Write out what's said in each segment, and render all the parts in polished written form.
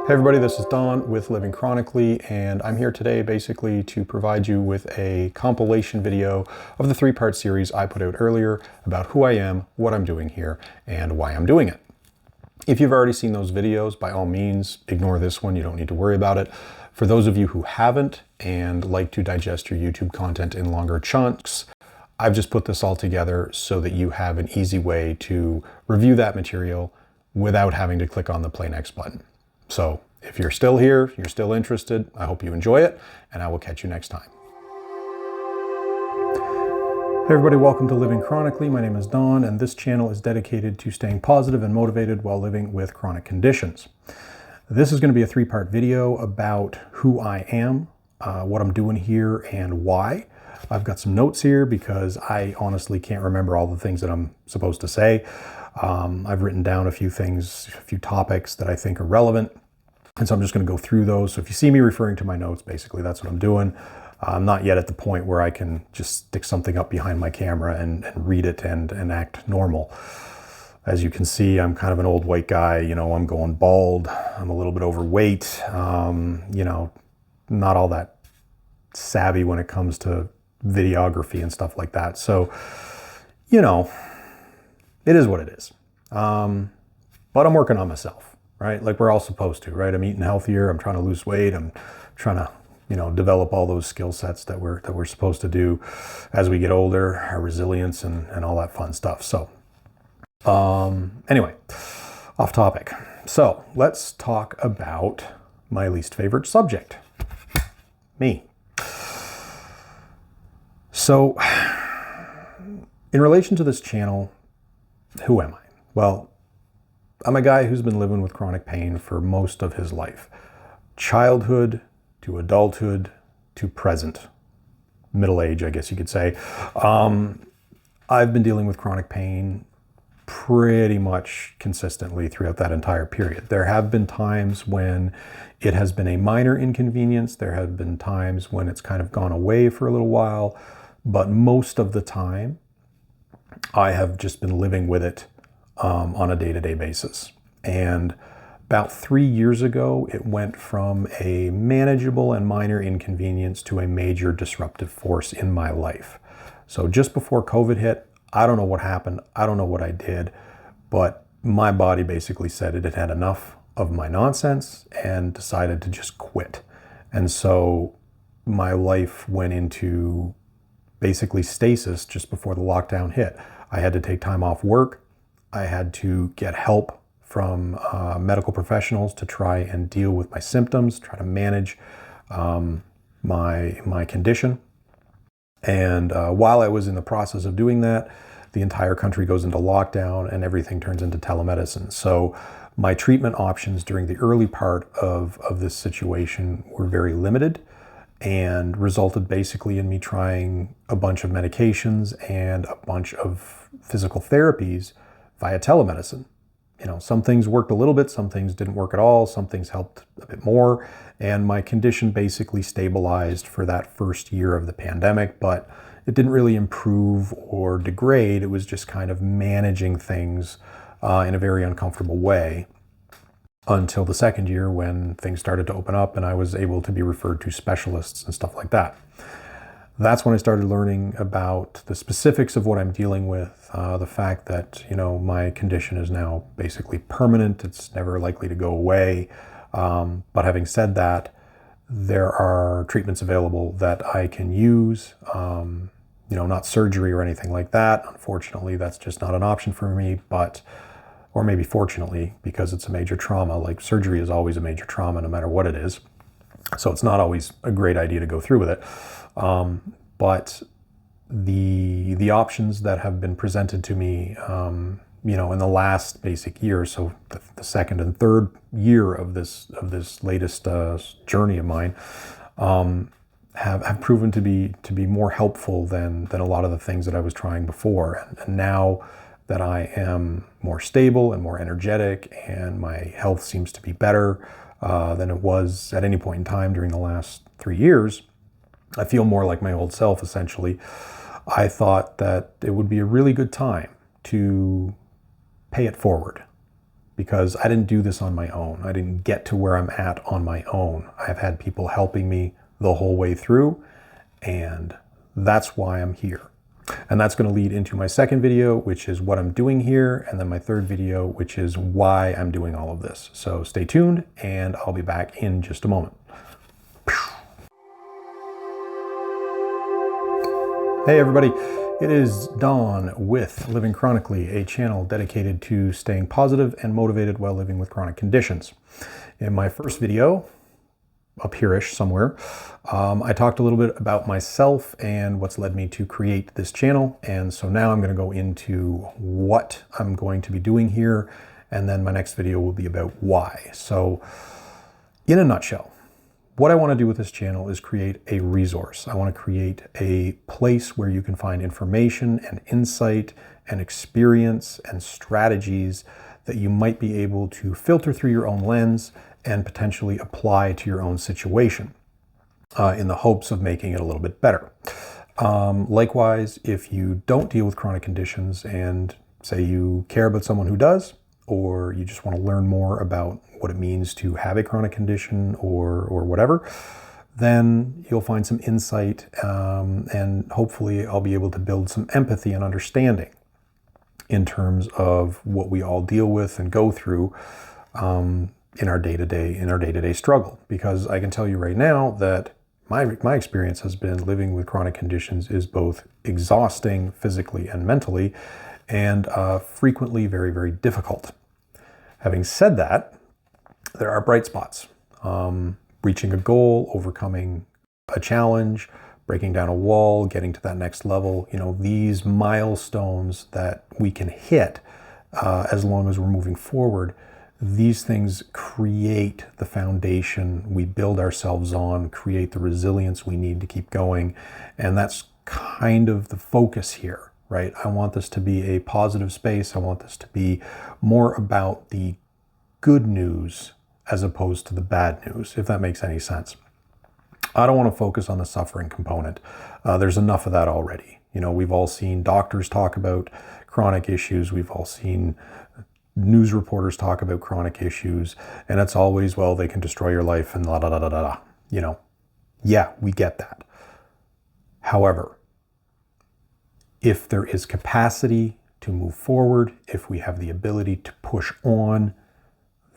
Hey everybody, this is Don with Living Chronically, and I'm here today basically to provide you with a compilation video of the three-part series I put out earlier about who I am, what I'm doing here, and why I'm doing it. If you've already seen those videos, by all means, ignore this one. You don't need to worry about it. For those of you who haven't and like to digest your YouTube content in longer chunks, I've just put this all together so that you have an easy way to review that material without having to click on the play next button. So if you're still here, you're still interested, I hope you enjoy it, and I will catch you next time. Hey everybody, welcome to Living Chronically. My name is Don, and this channel is dedicated to staying positive and motivated while living with chronic conditions. This is going to be a three-part video about who I am, what I'm doing here, and why. I've got some notes here because I honestly can't remember all the things that I'm supposed to say. I've written down a few things, a few topics that I think are relevant, and so I'm just going to go through those. So if you see me referring to my notes, basically that's what I'm doing. I'm not yet at the point where I can just stick something up behind my camera and read it and act normal. As you can see, I'm kind of an old white guy. You know, I'm going bald. I'm a little bit overweight. You know, not all that savvy when it comes to videography and stuff like that. So, you know, it is what it is. But I'm working on myself, right? Like we're all supposed to, right? I'm eating healthier. I'm trying to lose weight. I'm trying to, you know, develop all those skill sets that we're supposed to do as we get older, our resilience and all that fun stuff. So, anyway, off topic. So let's talk about my least favorite subject, me. So in relation to this channel, who am I? Well, I'm a guy who's been living with chronic pain for most of his life. Childhood to adulthood to present. Middle age, I guess you could say. I've been dealing with chronic pain pretty much consistently throughout that entire period. There have been times when it has been a minor inconvenience. There have been times when it's kind of gone away for a little while. But most of the time, I have just been living with it on a day-to-day basis. And about 3 years ago, it went from a manageable and minor inconvenience to a major disruptive force in my life. So just before COVID hit, I don't know what happened. I don't know what I did, but my body basically said it had had enough of my nonsense and decided to just quit. And so my life went into basically stasis just before the lockdown hit. I had to take time off work. I had to get help from medical professionals to try and deal with my symptoms, try to manage my condition. And while I was in the process of doing that, the entire country goes into lockdown and everything turns into telemedicine. So my treatment options during the early part of this situation were very limited and resulted basically in me trying a bunch of medications and a bunch of physical therapies via telemedicine. You know, some things worked a little bit, some things didn't work at all, some things helped a bit more, and my condition basically stabilized for that first year of the pandemic, but it didn't really improve or degrade. It was just kind of managing things in a very uncomfortable way until the second year when things started to open up and I was able to be referred to specialists and stuff like that. That's when I started learning about the specifics of what I'm dealing with, the fact that, you know, my condition is now basically permanent. It's never likely to go away. But having said that, there are treatments available that I can use, you know, not surgery or anything like that. Unfortunately, that's just not an option for me, or maybe fortunately, because it's a major trauma. Like surgery is always a major trauma no matter what it is. So it's not always a great idea to go through with it. But the options that have been presented to me, you know, in the last basic year, so the second and third year of this latest journey of mine, have proven to be more helpful than a lot of the things that I was trying before. And now that I am more stable and more energetic, and my health seems to be better than it was at any point in time during the last 3 years, I feel more like my old self, essentially. I thought that it would be a really good time to pay it forward. because I didn't do this on my own. I didn't get to where I'm at on my own. I've had people helping me the whole way through, and that's why I'm here. And that's going to lead into my second video, which is what I'm doing here, and then my third video, which is why I'm doing all of this. So stay tuned, and I'll be back in just a moment. Hey everybody, it is Don with Living Chronically, a channel dedicated to staying positive and motivated while living with chronic conditions. In my first video, up here-ish somewhere, I talked a little bit about myself and what's led me to create this channel. And so now I'm going to go into what I'm going to be doing here. And then my next video will be about why. So in a nutshell, what I want to do with this channel is create a resource. I want to create a place where you can find information and insight and experience and strategies that you might be able to filter through your own lens and potentially apply to your own situation in the hopes of making it a little bit better. Likewise, if you don't deal with chronic conditions and say you care about someone who does, or you just want to learn more about what it means to have a chronic condition or whatever, then you'll find some insight and hopefully I'll be able to build some empathy and understanding in terms of what we all deal with and go through in our day-to-day struggle. Because I can tell you right now that my experience has been living with chronic conditions is both exhausting physically and mentally, and frequently very, very difficult. Having said that, there are bright spots. Reaching a goal, overcoming a challenge, breaking down a wall, getting to that next level, these milestones that we can hit as long as we're moving forward, these things create the foundation we build ourselves on, create the resilience we need to keep going. And that's kind of the focus here, right? I want this to be a positive space. I want this to be more about the good news as opposed to the bad news, if that makes any sense. I don't want to focus on the suffering component. There's enough of that already. We've all seen doctors talk about chronic issues. We've all seen news reporters talk about chronic issues, and it's always, well, they can destroy your life and la da da da da da. Yeah, we get that. However, if there is capacity to move forward, if we have the ability to push on,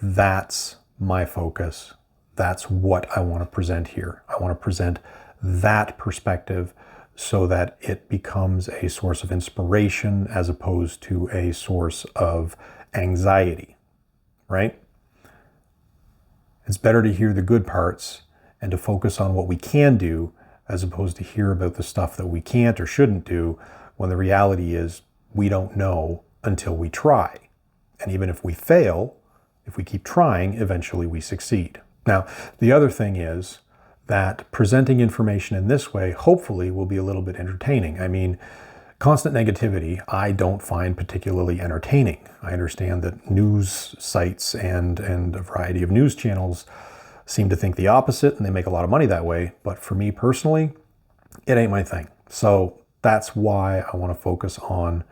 that's my focus. That's what I want to present here. I want to present that perspective so that it becomes a source of inspiration as opposed to a source of anxiety, right? It's better to hear the good parts and to focus on what we can do as opposed to hear about the stuff that we can't or shouldn't do, when the reality is we don't know until we try. And even if we fail, if we keep trying, eventually we succeed. Now, the other thing is that presenting information in this way, hopefully, will be a little bit entertaining. I mean, constant negativity, I don't find particularly entertaining. I understand that news sites and a variety of news channels seem to think the opposite, and they make a lot of money that way. But for me personally, it ain't my thing. So that's why I want to focus on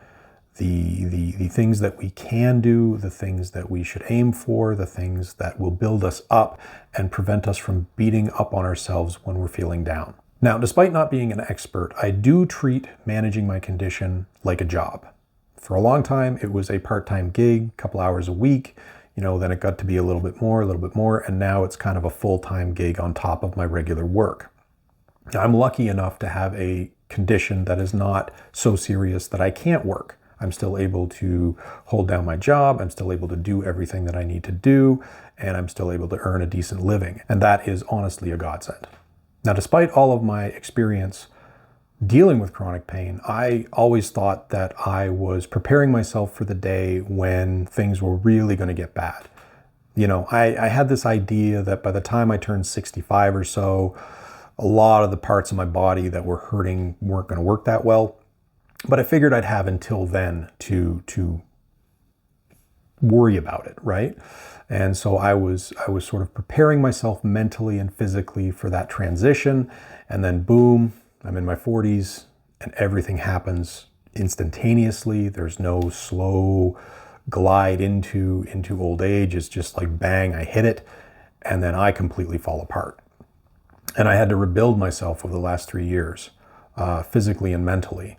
the things that we can do, the things that we should aim for, the things that will build us up and prevent us from beating up on ourselves when we're feeling down. Now, despite not being an expert, I do treat managing my condition like a job. For a long time, it was a part-time gig, a couple hours a week, then it got to be a little bit more, and now it's kind of a full-time gig on top of my regular work. Now, I'm lucky enough to have a condition that is not so serious that I can't work. I'm still able to hold down my job. I'm still able to do everything that I need to do, and I'm still able to earn a decent living. And that is honestly a godsend. Now, despite all of my experience dealing with chronic pain, I always thought that I was preparing myself for the day when things were really going to get bad. I had this idea that by the time I turned 65 or so, a lot of the parts of my body that were hurting weren't going to work that well. But I figured I'd have until then to worry about it, right? And so I was sort of preparing myself mentally and physically for that transition. And then boom, I'm in my 40s and everything happens instantaneously. There's no slow glide into old age. It's just like bang, I hit it, and then I completely fall apart. And I had to rebuild myself over the last 3 years, physically and mentally,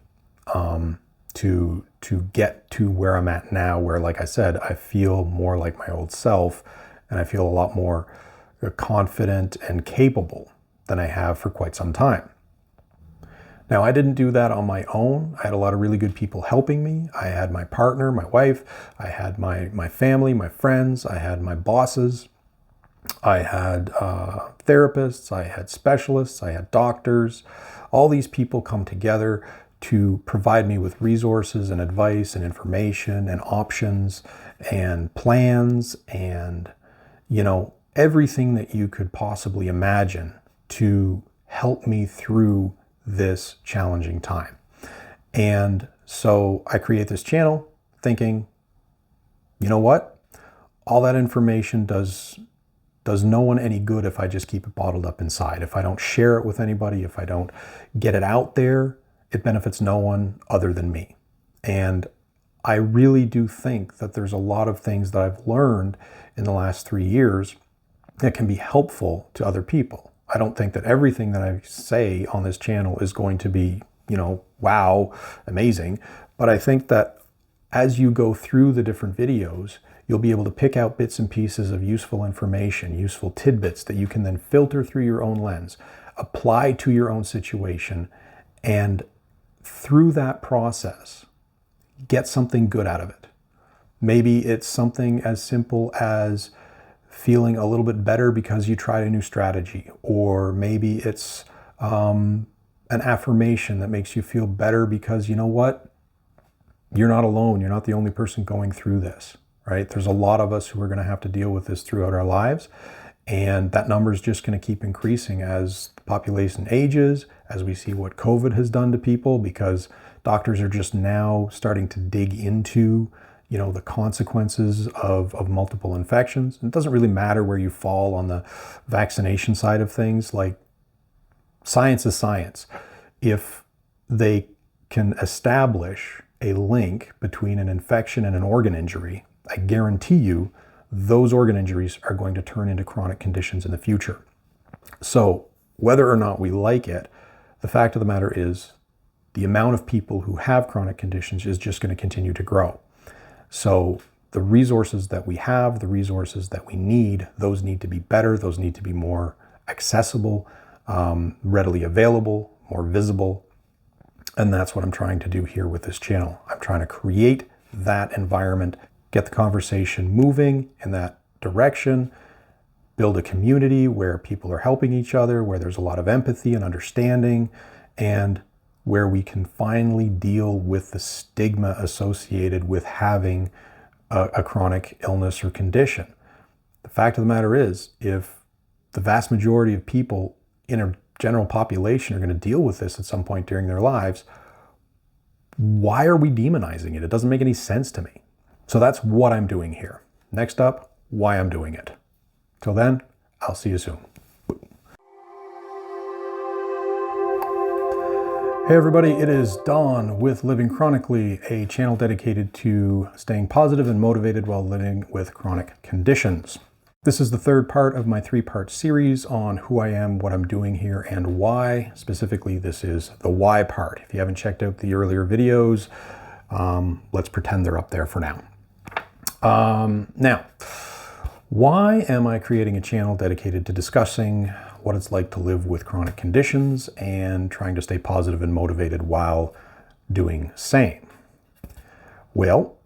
to get to where I'm at now, where, like I said, I feel more like my old self, and I feel a lot more confident and capable than I have for quite some time. Now, I didn't do that on my own. I had a lot of really good people helping me. I had my partner, my wife, I had my family, my friends, I had my bosses, I had therapists, I had specialists, I had doctors. All these people come together to provide me with resources and advice and information and options and plans and, everything that you could possibly imagine to help me through this challenging time. And so I create this channel thinking, you know what? All that information does no one any good if I just keep it bottled up inside. If I don't share it with anybody, if I don't get it out there, it benefits no one other than me. And I really do think that there's a lot of things that I've learned in the last 3 years that can be helpful to other people. I don't think that everything that I say on this channel is going to be, wow, amazing. But I think that as you go through the different videos, you'll be able to pick out bits and pieces of useful information, useful tidbits that you can then filter through your own lens, apply to your own situation, and through that process, get something good out of it. Maybe it's something as simple as feeling a little bit better because you tried a new strategy, or maybe it's an affirmation that makes you feel better because you know what? You're not alone. You're not the only person going through this, right? There's a lot of us who are going to have to deal with this throughout our lives, and that number is just going to keep increasing as the population ages, as we see what COVID has done to people, because doctors are just now starting to dig into the consequences of multiple infections. It doesn't really matter where you fall on the vaccination side of things. Like, science is science. If they can establish a link between an infection and an organ injury, I guarantee you those organ injuries are going to turn into chronic conditions in the future. So whether or not we like it, the fact of the matter is the amount of people who have chronic conditions is just going to continue to grow. So the resources that we have, the resources that we need, those need to be better. Those need to be more accessible, readily available, more visible. And that's what I'm trying to do here with this channel. I'm trying to create that environment, get the conversation moving in that direction, build a community where people are helping each other, where there's a lot of empathy and understanding, and where we can finally deal with the stigma associated with having a chronic illness or condition. The fact of the matter is, if the vast majority of people in a general population are going to deal with this at some point during their lives, why are we demonizing it? It doesn't make any sense to me. So that's what I'm doing here. Next up, why I'm doing it. Till then, I'll see you soon. Hey everybody, it is Don with Living Chronically, a channel dedicated to staying positive and motivated while living with chronic conditions. This is the third part of my 3-part series on who I am, what I'm doing here, and why. Specifically, this is the why part. If you haven't checked out the earlier videos, let's pretend they're up there for now. Now, why am I creating a channel dedicated to discussing what it's like to live with chronic conditions and trying to stay positive and motivated while doing same? Well,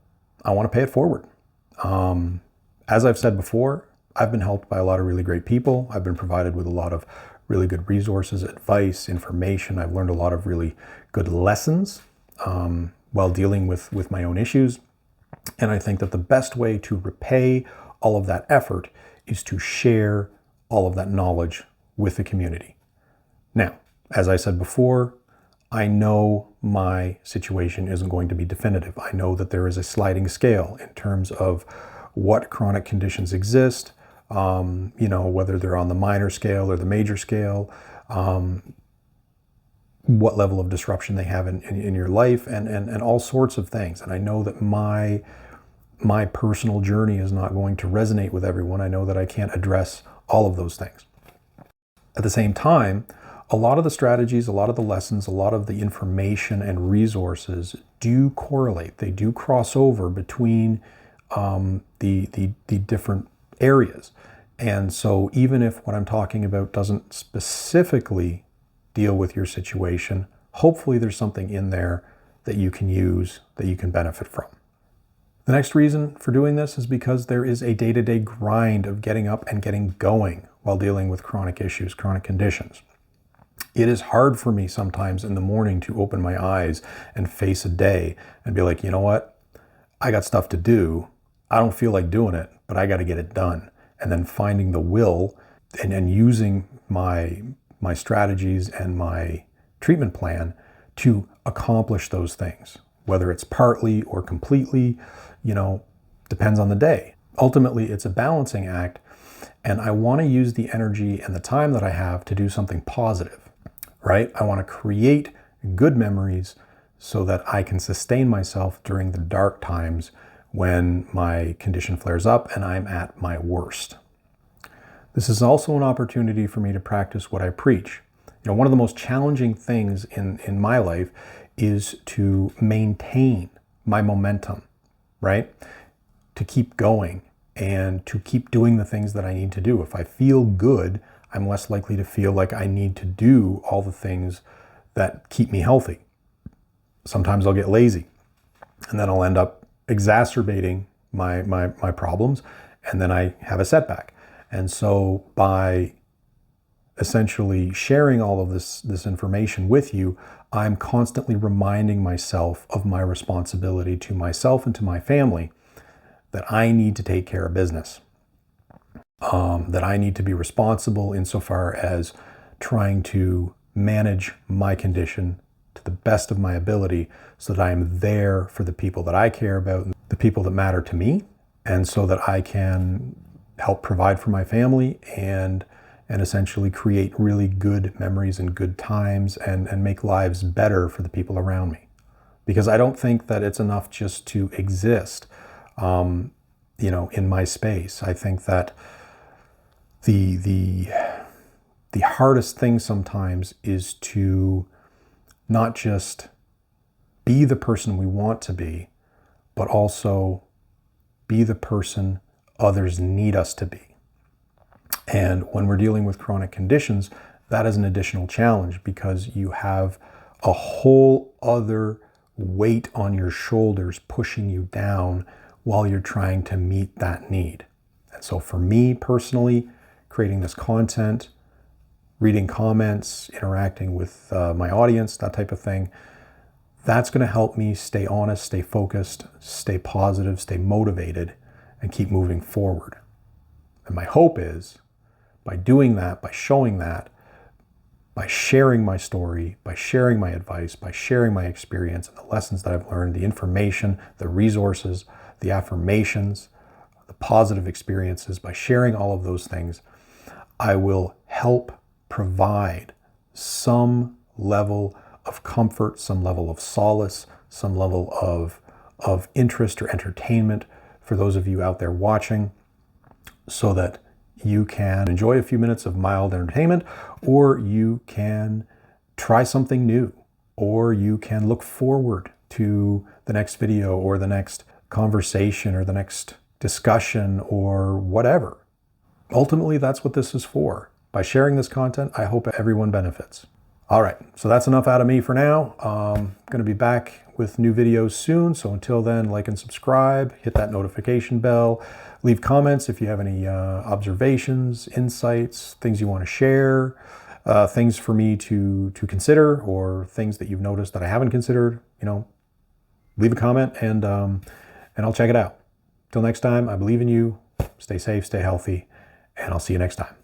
I want to pay it forward. As I've said before, I've been helped by a lot of really great people. I've been provided with a lot of really good resources, advice, information. I've learned a lot of really good lessons while dealing with my own issues. And I think that the best way to repay all of that effort is to share all of that knowledge with the community. Now, as I said before, I know my situation isn't going to be definitive. I know that there is a sliding scale in terms of what chronic conditions exist, whether they're on the minor scale or the major scale, what level of disruption they have in your life, and all sorts of things. And I know that my my personal journey is not going to resonate with everyone. I know that I can't address all of those things. At the same time, a lot of the strategies, a lot of the lessons, a lot of the information and resources do correlate. They do cross over between the different areas. And so even if what I'm talking about doesn't specifically deal with your situation, hopefully there's something in there that you can use, that you can benefit from. The next reason for doing this is because there is a day-to-day grind of getting up and getting going while dealing with chronic issues, chronic conditions. It is hard for me sometimes in the morning to open my eyes and face a day and be like, you know what? I got stuff to do. I don't feel like doing it, but I got to get it done. And then finding the will and using my strategies and my treatment plan to accomplish those things, whether it's partly or completely, depends on the day. Ultimately, it's a balancing act, and I want to use the energy and the time that I have to do something positive, right? I want to create good memories so that I can sustain myself during the dark times when my condition flares up and I'm at my worst. This is also an opportunity for me to practice what I preach. One of the most challenging things in my life is to maintain my momentum, right? To keep going and to keep doing the things that I need to do. If I feel good, I'm less likely to feel like I need to do all the things that keep me healthy. Sometimes I'll get lazy, and then I'll end up exacerbating my problems, and then I have a setback. And so by essentially sharing all of this information with you, I'm constantly reminding myself of my responsibility to myself and to my family, that I need to take care of business, that I need to be responsible insofar as trying to manage my condition to the best of my ability so that I am there for the people that I care about, the people that matter to me, and so that I can help provide for my family and essentially create really good memories and good times and make lives better for the people around me. Because I don't think that it's enough just to exist, in my space. I think that the hardest thing sometimes is to not just be the person we want to be, but also be the person others need us to be. And when we're dealing with chronic conditions, that is an additional challenge because you have a whole other weight on your shoulders pushing you down while you're trying to meet that need. And so for me personally, creating this content, reading comments, interacting with my audience, that type of thing, that's going to help me stay honest, stay focused, stay positive, stay motivated, and keep moving forward. And my hope is, by doing that, by showing that, by sharing my story, by sharing my advice, by sharing my experience and the lessons that I've learned, the information, the resources, the affirmations, the positive experiences, by sharing all of those things, I will help provide some level of comfort, some level of solace, some level of interest or entertainment for those of you out there watching, so that you can enjoy a few minutes of mild entertainment, or you can try something new, or you can look forward to the next video or the next conversation or the next discussion or whatever. Ultimately, that's what this is for. By sharing this content, I hope everyone benefits. All right, so that's enough out of me for now. I'm going to be back with new videos soon. So until then, like and subscribe, hit that notification bell, leave comments if you have any observations, insights, things you want to share, things for me to consider, or things that you've noticed that I haven't considered. Leave a comment and I'll check it out. Till next time, I believe in you. Stay safe, stay healthy, and I'll see you next time.